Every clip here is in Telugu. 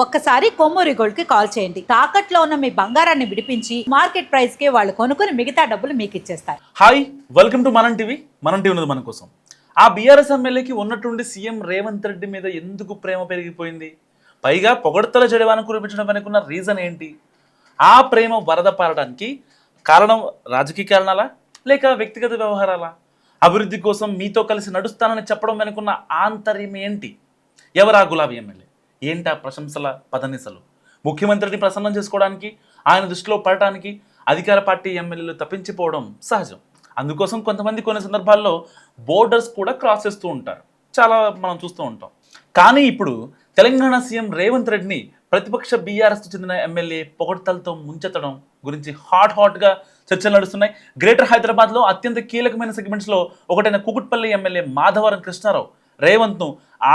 ఒక్కసారి కొమ్మూరి గోల్డ్ కి కాల్ చేయండి. తాకట్లో ఉన్న మీ బంగారాన్ని విడిపించి మార్కెట్ ప్రైస్ కి వాళ్ళు కొనుక్కుని మిగతా డబ్బులు మీకు ఇచ్చేస్తారు. హాయ్, వెల్కమ్ టు మనం టీవీ. మనం టీవీ ఉన్నది మన కోసం. ఆ బీఆర్ఎస్ ఎమ్మెల్యేకి ఉన్నట్టుండి సీఎం రేవంత్ రెడ్డి మీద ఎందుకు ప్రేమ పెరిగిపోయింది? పైగా పొగడ్తల జడివాన కురిపించడం వెనుకున్న రీజన్ ఏంటి? ఆ ప్రేమ వరద పారడానికి కారణం రాజకీయ కారణాలా లేక వ్యక్తిగత వ్యవహారాలా? అభివృద్ధి కోసం మీతో కలిసి నడుస్తానని చెప్పడం వెనుకున్న ఆంతర్యం ఏంటి? ఎవరా గులాబీ ఎమ్మెల్యే? ఏంటా ప్రశంసల పదనిసలు? ముఖ్యమంత్రిని ప్రసన్నం చేసుకోవడానికి, ఆయన దృష్టిలో పడటానికి అధికార పార్టీ ఎమ్మెల్యేలు తప్పించిపోవడం సహజం. అందుకోసం కొంతమంది కొన్ని సందర్భాల్లో బోర్డర్స్ కూడా క్రాస్ చేస్తూ ఉంటారు. చాలా మనం చూస్తూ ఉంటాం. కానీ ఇప్పుడు తెలంగాణ సీఎం రేవంత్ రెడ్డిని ప్రతిపక్ష బీఆర్ఎస్కు చెందిన ఎమ్మెల్యే పొగడ్తలతో ముంచెత్తడం గురించి హాట్గా చర్చలు నడుస్తున్నాయి. గ్రేటర్ హైదరాబాద్లో అత్యంత కీలకమైన సెగ్మెంట్స్లో ఒకటైన కుకుట్పల్లి ఎమ్మెల్యే మాధవరం కృష్ణారావు రేవంత్ను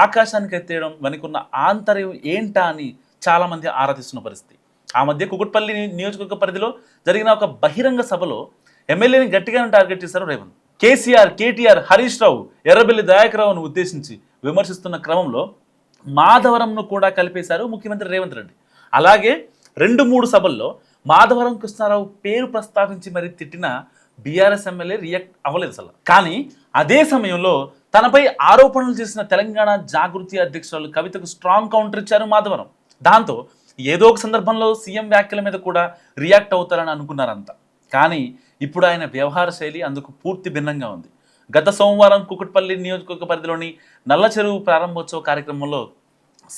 ఆకాశానికి ఎత్తేయడం వెనుకున్న ఆంతర్యం ఏంటా అని చాలామంది ఆరాధిస్తున్న పరిస్థితి. ఆ మధ్య కుకుట్పల్లి నియోజకవర్గ పరిధిలో జరిగిన ఒక బహిరంగ సభలో ఎమ్మెల్యేని గట్టిగానే టార్గెట్ చేశారు రేవంత్. కేసీఆర్, కేటీఆర్, హరీష్ రావు, ఎర్రబెల్లి దయాకర్రావును ఉద్దేశించి విమర్శిస్తున్న క్రమంలో మాధవరంను కూడా కలిపేశారు ముఖ్యమంత్రి రేవంత్ రెడ్డి. అలాగే 2-3 సభల్లో మాధవరం కృష్ణారావు పేరు ప్రస్తావించి మరీ తిట్టిన బీఆర్ఎస్ ఎమ్మెల్యే రియాక్ట్ అవ్వలేదు అసలు. కానీ అదే సమయంలో తనపై ఆరోపణలు చేసిన తెలంగాణ జాగృతి అధ్యక్షురాలు కవితకు స్ట్రాంగ్ కౌంటర్ ఇచ్చారు మాధవరం. దాంతో ఏదో ఒక సందర్భంలో సీఎం వ్యాఖ్యల మీద కూడా రియాక్ట్ అవుతారని అనుకున్నారంతా. కానీ ఇప్పుడు ఆయన వ్యవహార శైలి అందుకు పూర్తి భిన్నంగా ఉంది. గత సోమవారం కుకుట్పల్లి నియోజకవర్గ పరిధిలోని నల్ల చెరువు ప్రారంభోత్సవ కార్యక్రమంలో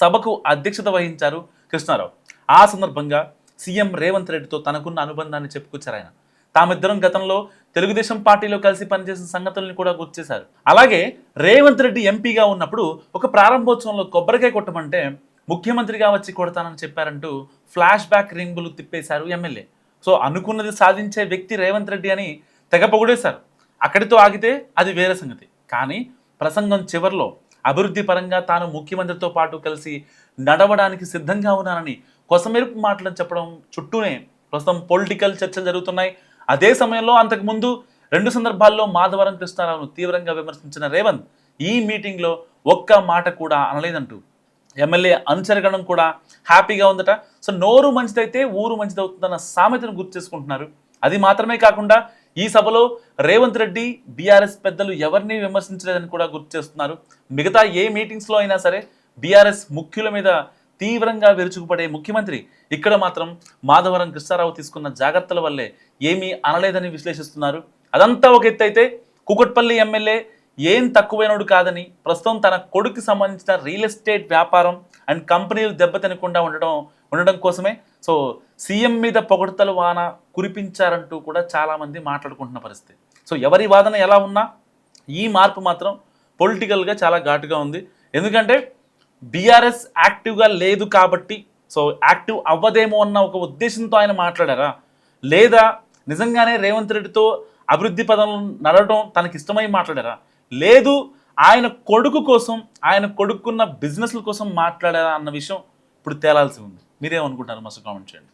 సభకు అధ్యక్షత వహించారు కృష్ణారావు. ఆ సందర్భంగా సీఎం రేవంత్ రెడ్డితో తనకున్న అనుబంధాన్ని చెప్పుకొచ్చారు ఆయన. తామిద్దరం గతంలో తెలుగుదేశం పార్టీలో కలిసి పనిచేసిన సంగతుల్ని కూడా గుర్తు చేశారు. అలాగే రేవంత్ రెడ్డి ఎంపీగా ఉన్నప్పుడు ఒక ప్రారంభోత్సవంలో కొబ్బరికాయ కొట్టమంటే ముఖ్యమంత్రిగా వచ్చి కొడతానని చెప్పారంటూ ఫ్లాష్ బ్యాక్ రింగులు తిప్పేశారు ఎమ్మెల్యే. సో అనుకున్నది సాధించే వ్యక్తి రేవంత్ రెడ్డి అని తెగ పొగిడేశారు. అక్కడితో ఆగితే అది వేరే సంగతి. కానీ ప్రసంగం చివరిలో అభివృద్ధి పరంగా తాను ముఖ్యమంత్రితో పాటు కలిసి నడవడానికి సిద్ధంగా ఉన్నానని కొసమెరుపు మాటలను చెప్పడం చుట్టూనే ప్రస్తుతం పొలిటికల్ చర్చలు జరుగుతున్నాయి. అదే సమయంలో అంతకుముందు 2 సందర్భాల్లో మాధవరం కృష్ణారావును తీవ్రంగా విమర్శించిన రేవంత్ ఈ మీటింగ్లో ఒక్క మాట కూడా అనలేదంటూ ఎమ్మెల్యే అనుచరగణం కూడా హ్యాపీగా ఉందట. సో నోరు మంచిదైతే ఊరు మంచిదవుతుందన్న సామెతను గుర్తు చేసుకుంటున్నారు. అది మాత్రమే కాకుండా ఈ సభలో రేవంత్ రెడ్డి బీఆర్ఎస్ పెద్దలు ఎవరిని విమర్శించలేదని కూడా గుర్తు చేస్తున్నారు. మిగతా ఏ మీటింగ్స్లో అయినా సరే బీఆర్ఎస్ ముఖ్యుల మీద తీవ్రంగా విరుచుకుపడే ముఖ్యమంత్రి ఇక్కడ మాత్రం మాధవరం కృష్ణారావు తీసుకున్న జాగ్రత్తల వల్లే ఏమీ అనలేదని విశ్లేషిస్తున్నారు. అదంతా ఒక ఎత్తు అయితే కుకుట్పల్లి ఎమ్మెల్యే ఏం తక్కువైనడు కాదని ప్రస్తుతం తన కొడుకు సంబంధించిన రియల్ ఎస్టేట్ వ్యాపారం అండ్ కంపెనీలు దెబ్బతినకుండా ఉండడం కోసమే సో సీఎం మీద పొగడ్తల వాన కురిపించారంటూ కూడా చాలామంది మాట్లాడుకుంటున్న పరిస్థితి. సో ఎవరి వాదన ఎలా ఉన్నా ఈ మార్పు మాత్రం పొలిటికల్గా చాలా ఘాటుగా ఉంది. ఎందుకంటే బీఆర్ఎస్ యాక్టివ్గా లేదు కాబట్టి సో యాక్టివ్ అవ్వదేమో అన్న ఒక ఉద్దేశంతో ఆయన మాట్లాడారా, లేదా నిజంగానే రేవంత్ రెడ్డితో అభివృద్ధి పదంలో నడవడం తనకి ఇష్టమై మాట్లాడారా, లేదు ఆయన కొడుకు కోసం ఆయన కొడుకున్న బిజినెస్ల కోసం మాట్లాడారా అన్న విషయం ఇప్పుడు తేలాల్సి ఉంది. మీరేమనుకుంటారు? మస్తు కామెంట్ చేయండి.